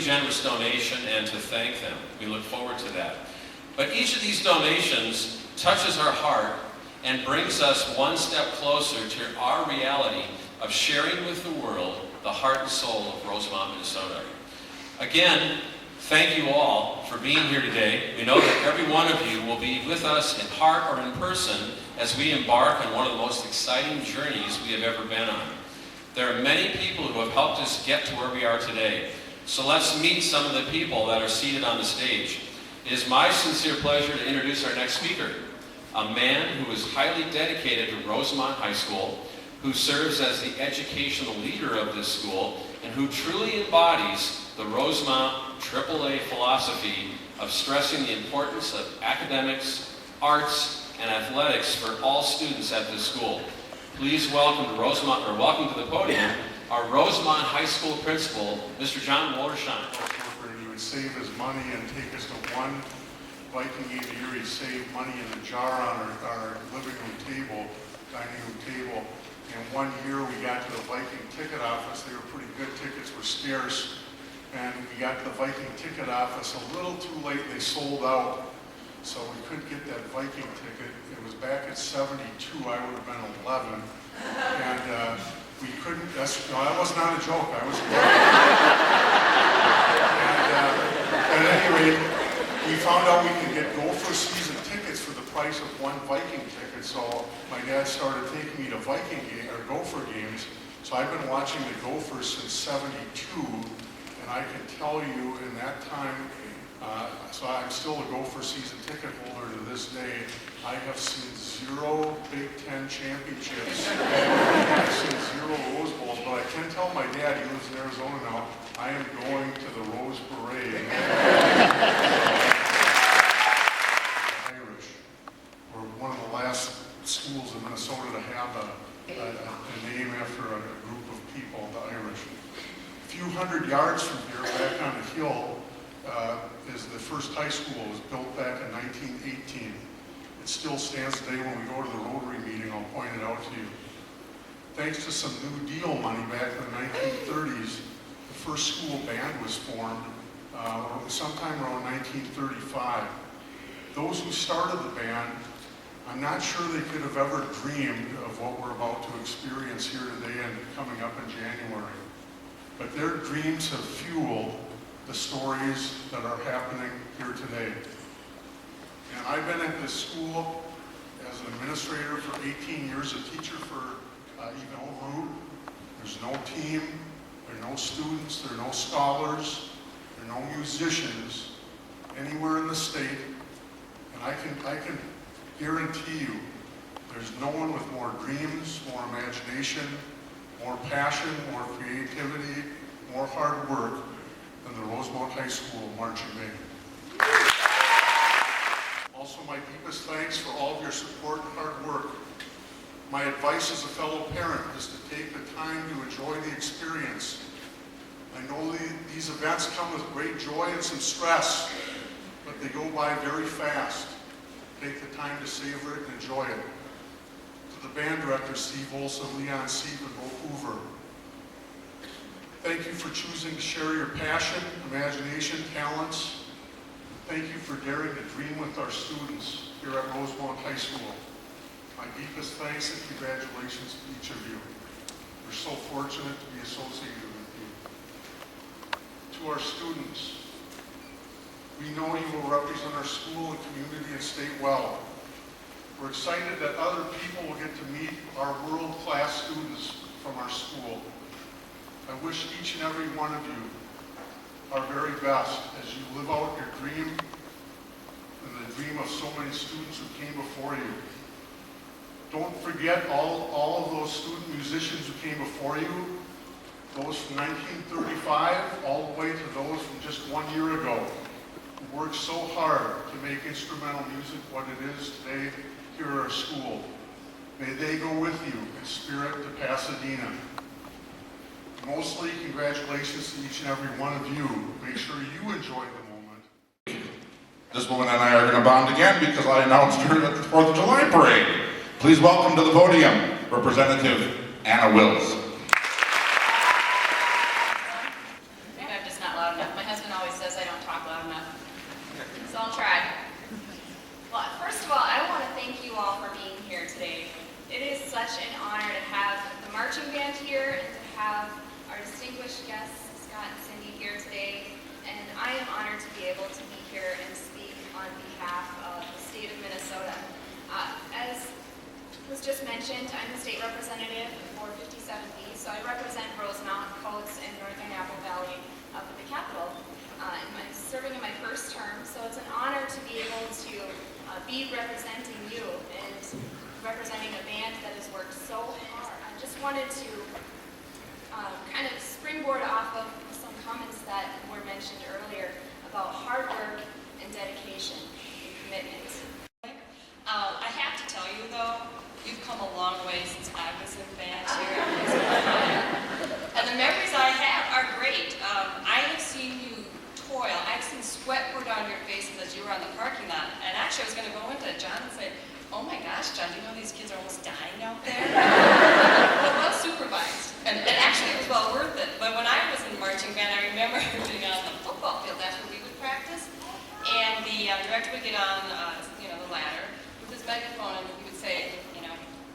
generous donation and to thank them. We look forward to that. But each of these donations touches our heart and brings us one step closer to our reality of sharing with the world the heart and soul of Rosemont, Minnesota. Again, thank you all for being here today. We know that every one of you will be with us in heart or in person as we embark on one of the most exciting journeys we have ever been on. There are many people who have helped us get to where we are today. So let's meet some of the people that are seated on the stage. It is my sincere pleasure to introduce our next speaker, a man who is highly dedicated to Rosemont High School, who serves as the educational leader of this school, and who truly embodies the Rosemont AAA philosophy of stressing the importance of academics, arts, and athletics for all students at this school. Please welcome to the podium our Rosemont High School principal, Mr. John Wollersheim. He would save his money and take us to one Viking game a year. He'd save money in a jar on our living room table, dining room table. And one year we got to the Viking ticket office. They were pretty good, tickets were scarce. And we got to the Viking ticket office a little too late. They sold out. So we couldn't get that Viking ticket. It was back at 72. I would have been 11. And we couldn't, that was not a joke. I was and at any rate, we found out we could get Gopher season tickets for the price of one Viking ticket. So my dad started taking me to Viking game or Gopher games. So I've been watching the Gophers since 72. And I can tell you in that time, so I'm still a Gopher season ticket holder to this day. I have seen 0 Big Ten championships. I've seen 0 Rose Bowls, but I can tell my dad, he lives in Arizona now, I am going to the Rose Parade. Irish. We're one of the last schools in Minnesota to have a name after a group of people, the Irish. A few hundred yards from here, back on the hill, is the first high school. It was built back in 1918. It still stands today. When we go to the Rotary meeting, I'll point it out to you. Thanks to some New Deal money back in the 1930s, the first school band was formed sometime around 1935. Those who started the band, I'm not sure they could have ever dreamed of what we're about to experience here today and coming up in January. But their dreams have fueled the stories that are happening here today. And I've been at this school as an administrator for 18 years, a teacher for even over. There's no team, there are no students, there are no scholars, there are no musicians anywhere in the state. And I can guarantee you, there's no one with more dreams, more imagination, more passion, more creativity, more hard work than the Rosemont High School Marching Band. Also, my deepest thanks for all of your support and hard work. My advice as a fellow parent is to take the time to enjoy the experience. I know these events come with great joy and some stress, but they go by very fast. Take the time to savor it and enjoy it. To the band directors, Steve Olson, Leon Sieb, and Bo Hoover, thank you for choosing to share your passion, imagination, talents. Thank you for daring to dream with our students here at Rosemont High School. My deepest thanks and congratulations to each of you. We're so fortunate to be associated with you. To our students, we know you will represent our school and community and state well. We're excited that other people will get to meet our world-class students from our school. I wish each and every one of you our very best as you live out your dream and the dream of so many students who came before you. Don't forget all of those student musicians who came before you, those from 1935 all the way to those from just 1 year ago, who worked so hard to make instrumental music what it is today here at our school. May they go with you in spirit to Pasadena. Mostly, congratulations to each and every one of you. Make sure you enjoy the moment. This woman and I are going to bond again because I announced her at the 4th of July parade. Please welcome to the podium, Representative Anna Wills. Maybe I'm just not loud enough. My husband so I'll try. Well, first of all, I want to thank you all for being here today. It is such an honor to have the marching band here and to have our distinguished guests, Scott and Cindy, here today. And I am honored to be able to be here and speak on behalf of the state of Minnesota. As was just mentioned, I'm the state representative for 57B, so I represent Rosemount, Coates, and Northern Apple Valley up at the Capitol. I'm serving in my first term, so it's an honor to be able to be representing you and representing a band that has worked so hard. I just wanted to kind of springboard off of some comments that were mentioned earlier about hard work and dedication and commitment. I have to tell you though, you've come a long way since I was in band here. And the memories I have are great. I have seen you toil. I've seen sweat pour down your faces as you were on the parking lot. And actually I was going to go into John and say, oh my gosh, John, do you know these kids are almost dying out there? Well supervised. And actually it was well worth it. But when I was in marching band, I remember being on the football field. That's where we would practice. And the director would get on the ladder with his megaphone and he would say,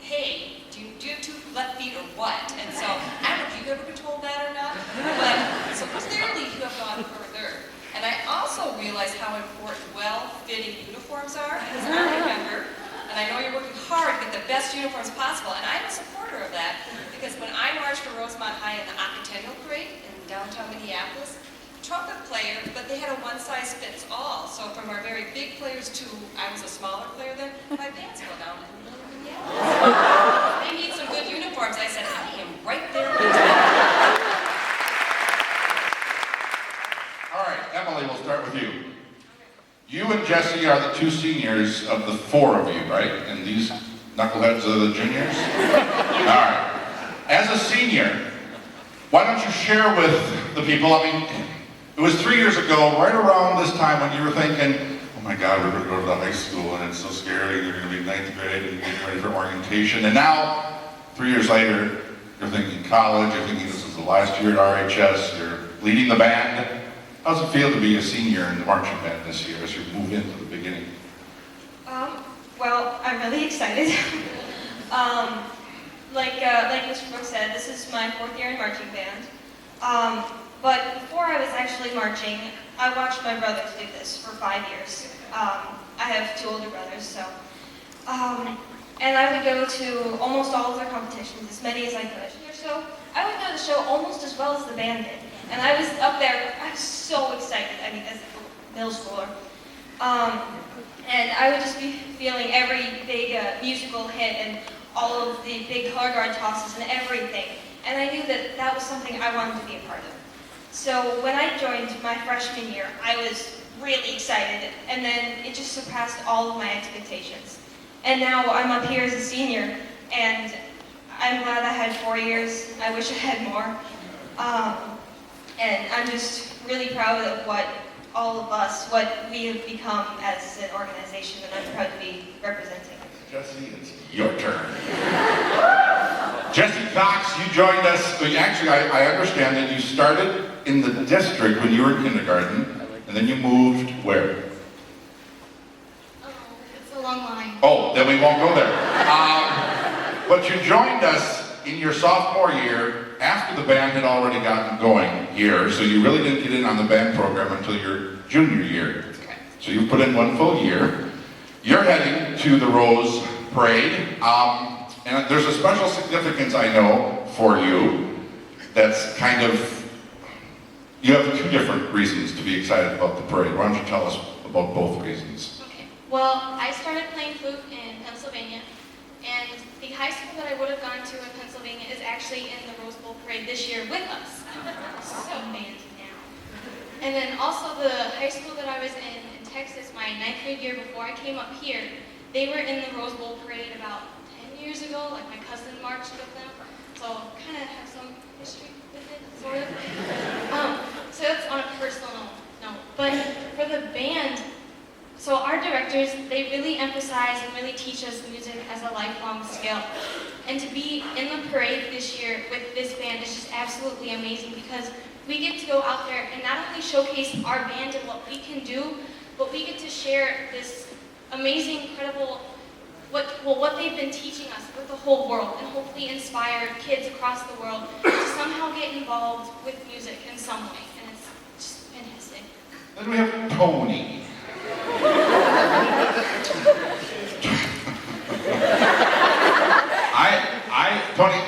hey, do you have 2 left feet or what? And so, I don't know if you've ever been told that or not, but so clearly you have gone further. And I also realized how important well-fitting uniforms are, because I remember, and I know you're working hard to get the best uniforms possible, and I'm a supporter of that, because when I marched for Rosemount High in the Occentennial Parade in downtown Minneapolis, trumpet player, but they had a one-size-fits-all. So from our very big players to, I was a smaller player then, my pants go down in the middle of Minneapolis. They need some good uniforms. I said, I am right there with you. All right, Emily, we'll start with you. You and Jesse are the 2 seniors of the 4 of you, right? And these knuckleheads are the juniors? All right. As a senior, why don't you share with the people, it was 3 years ago, right around this time when you were thinking, oh my God, we're going to go to the high school and it's so scary, they're going to be 9th grade and getting ready for orientation. And now, 3 years later, you're thinking college, you're thinking this is the last year at RHS, you're leading the band. How does it feel to be a senior in the marching band this year as you move into the beginning? Well, I'm really excited. Like Mr. Brooks said, this is my 4th year in marching band. But before I was actually marching, I watched my brothers do this for 5 years. I have 2 older brothers, so. And I would go to almost all of their competitions, as many as I could. So I would know the show almost as well as the band did. And I was up there, I was so excited, as a middle schooler. And I would just be feeling every big musical hit and all of the big color guard tosses and everything. And I knew that that was something I wanted to be a part of. So when I joined my freshman year, I was really excited, and then it just surpassed all of my expectations. And now I'm up here as a senior, and I'm glad I had 4 years. I wish I had more. And I'm just really proud of what all of us, what we have become as an organization, and I'm proud to be representing. Jesse, it's your turn. Jesse Cox, you joined us. Actually, I understand that you started in the district when you were in kindergarten, and then you moved where? It's a long line. Oh, then we won't go there. But you joined us in your sophomore year after the band had already gotten going here, so you really didn't get in on the band program until your junior year. So you put in 1 full year. You're heading to the Rose Parade, and there's a special significance, I know, for you. That's kind of, you have 2 different reasons to be excited about the parade. Why don't you tell us about both reasons? Okay. Well, I started playing flute in Pennsylvania, and the high school that I would have gone to in Pennsylvania is actually in the Rose Bowl parade this year with us. So amazing now. And then also the high school that I was in Texas, my 9th grade year before I came up here, they were in the Rose Bowl parade about 10 years ago. Like my cousin marched with them, so kind of have some history with it, sort of. So that's on a personal note. But for the band, so our directors, they really emphasize and really teach us music as a lifelong skill. And to be in the parade this year with this band is just absolutely amazing because we get to go out there and not only showcase our band and what we can do, but we get to share this amazing, incredible, what they've been teaching us with the whole world, and hopefully inspire kids across the world to somehow get involved with music in some way, and it's just fantastic. Then we have Tony. Tony,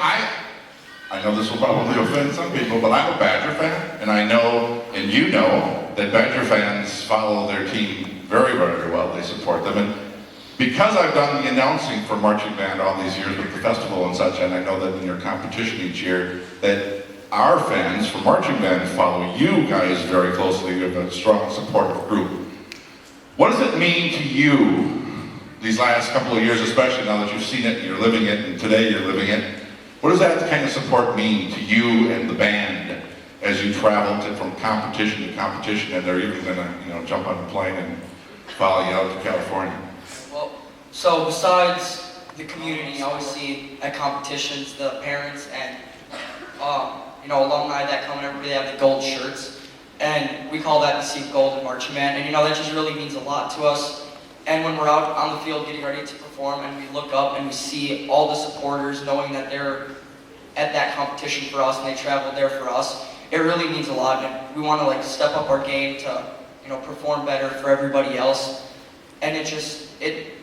I know this will probably offend some people, but I'm a Badger fan, and I know, and you know, that Badger fans follow their team very, very well. They support them, and because I've done the announcing for marching band all these years with the festival and such, and I know that in your competition each year, that our fans for marching band follow you guys very closely. You have a strong supportive group. What does it mean to you these last couple of years, especially now that you've seen it and you're living it, and today you're living it? What does that kind of support mean to you and the band as you travel from competition to competition, and they're even going to, jump on a plane and follow you out to California? Well, so besides the community, you always see at competitions the parents and alumni that come and everybody have the gold shirts, and we call that the Sea of Gold in marching band, and that just really means a lot to us. And when we're out on the field getting ready to perform, and we look up and we see all the supporters knowing that they're at that competition for us and they traveled there for us, it really means a lot. And we want to step up our game to perform better for everybody else. And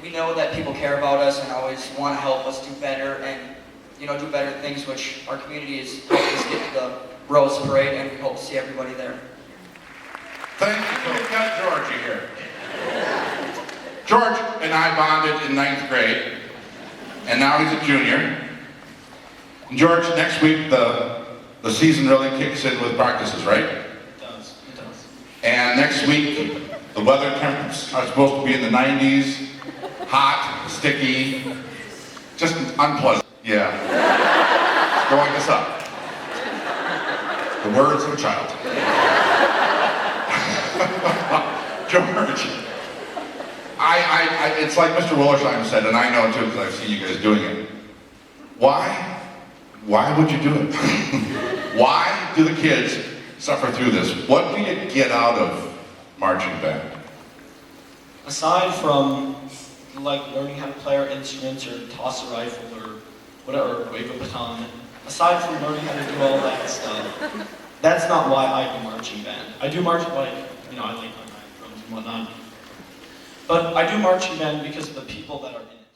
we know that people care about us and always want to help us do better and do better things, which our community has helped us get to the Rose Parade, and we hope to see everybody there. Thank you. We've got Georgie here. George and I bonded in 9th grade, and now he's a junior. And George, next week the season really kicks in with practices, right? It does. And next week, the weather temps are supposed to be in the 90s, hot, sticky, just unpleasant. Yeah. It's going us up. The words of a child. George, it's like Mr. Wollersheim said, and I know too because I've seen you guys doing it. Why would you do it? Why do the kids suffer through this? What do you get out of marching band? Aside from learning how to play our instruments or toss a rifle or whatever, or wave a baton, aside from learning how to do all that stuff, that's not why I do marching band. I do marching I like my drums and whatnot. But I do marching band because of the people that are in it.